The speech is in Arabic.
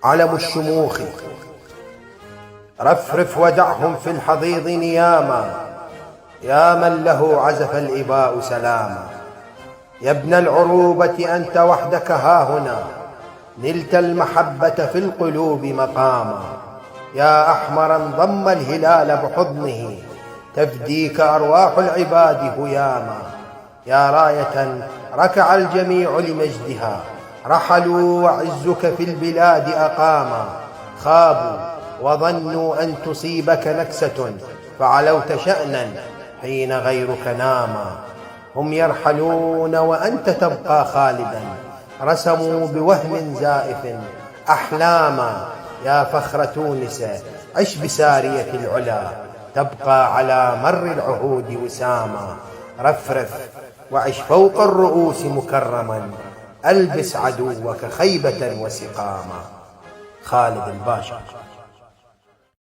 علم الشموخ رفرف ودعهم في الحضيض نياما، يا من له عزف الإباء سلاما. يا ابن العروبة أنت وحدك هاهنا، نلت المحبة في القلوب مقاما. يا أحمرا ضم الهلال بحضنه، تفديك أرواح العباد هياما. يا راية ركع الجميع لمجدها، رحلوا وعزك في البلاد أقاما. خابوا وظنوا أن تصيبك نكسة، فعلوت شأنا حين غيرك ناما. هم يرحلون وأنت تبقى خالدا، رسموا بوهم زائف أحلاما. يا فخر تونس عش بسارية العلا، تبقى على مر العهود وساما. رفرف وعش فوق الرؤوس مكرما، ألبس عدوك خيبة وسقاما. خالد الباشا.